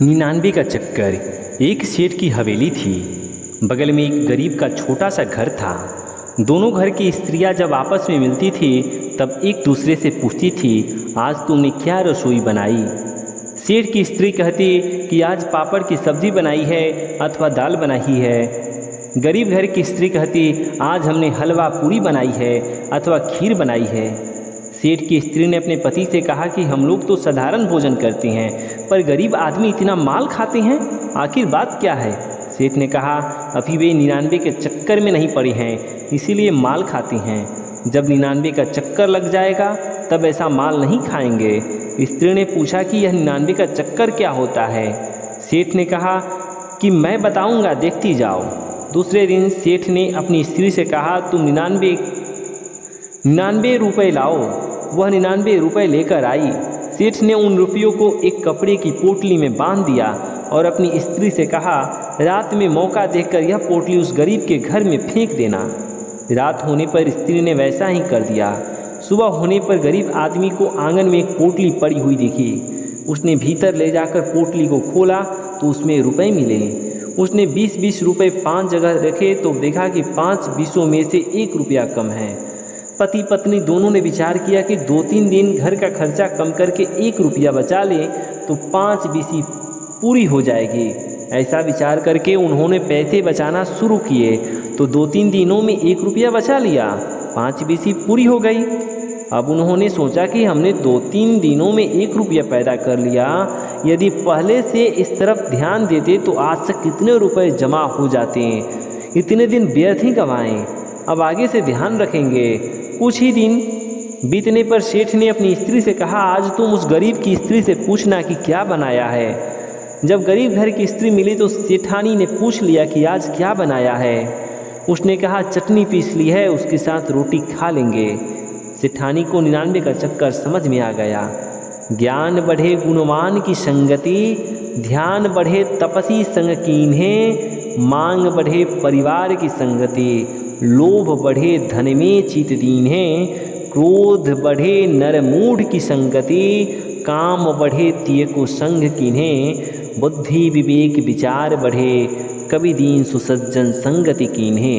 99 का चक्कर। एक सेठ की हवेली थी। बगल में एक गरीब का छोटा सा घर था। दोनों घर की स्त्रियां जब आपस में मिलती थी तब एक दूसरे से पूछती थी, आज तुमने क्या रसोई बनाई। सेठ की स्त्री कहती कि आज पापड़ की सब्जी बनाई है अथवा दाल बनाई है। गरीब घर की स्त्री कहती, आज हमने हलवा पूरी बनाई है अथवा खीर बनाई है। सेठ की स्त्री ने अपने पति से कहा कि हम लोग तो साधारण भोजन करते हैं, पर गरीब आदमी इतना माल खाते हैं, आखिर बात क्या है। सेठ ने कहा, अभी वे 99 के चक्कर में नहीं पड़े हैं, इसीलिए माल खाते हैं। जब 99 का चक्कर लग जाएगा तब ऐसा माल नहीं खाएंगे। स्त्री ने पूछा कि यह 99 का चक्कर क्या होता है। सेठ ने कहा कि मैं बताऊंगा, देखती जाओ। दूसरे दिन सेठ ने अपनी स्त्री से कहा, तुम 99 रुपये लाओ। वह 99 रुपये लेकर आई। सेठ ने उन रुपयों को एक कपड़े की पोटली में बांध दिया और अपनी स्त्री से कहा, रात में मौका देखकर यह पोटली उस गरीब के घर में फेंक देना। रात होने पर स्त्री ने वैसा ही कर दिया। सुबह होने पर गरीब आदमी को आंगन में एक पोटली पड़ी हुई दिखी। उसने भीतर ले जाकर पोटली को खोला तो उसमें रुपए मिले। उसने 20-20 रुपये 5 जगह रखे तो देखा कि 5 बीसों में से 1 रुपया कम है। पति पत्नी दोनों ने विचार किया कि 2-3 दिन घर का खर्चा कम करके 1 रुपया बचा ले तो 5 बीसी पूरी हो जाएगी। ऐसा विचार करके उन्होंने पैसे बचाना शुरू किए तो 2-3 दिनों में 1 रुपया बचा लिया, 5 बीसी पूरी हो गई। अब उन्होंने सोचा कि हमने 2-3 दिनों में 1 रुपया पैदा कर लिया, यदि पहले से इस तरफ ध्यान देते तो आज से कितने रुपए जमा हो जाते हैं। इतने दिन व्यर्थ ही गंवाएं, अब आगे से ध्यान रखेंगे। कुछ ही दिन बीतने पर सेठ ने अपनी स्त्री से कहा, आज तुम उस गरीब की स्त्री से पूछना कि क्या बनाया है। जब गरीब घर की स्त्री मिली तो सेठानी ने पूछ लिया कि आज क्या बनाया है। उसने कहा, चटनी पीस ली है, उसके साथ रोटी खा लेंगे। सेठानी को 99 का चक्कर समझ में आ गया। ज्ञान बढ़े गुणवान की संगति, ध्यान बढ़े तपसी संग कीन्हे, मांग बढ़े परिवार की संगति, लोभ बढ़े धन में चित दीन्हे, क्रोध बढ़े नर मूढ़ की संगति, काम बढ़े तिय को संग कीन्हे, बुद्धि विवेक विचार बढ़े, कवि दीन सुसज्जन संगति कीन्हे।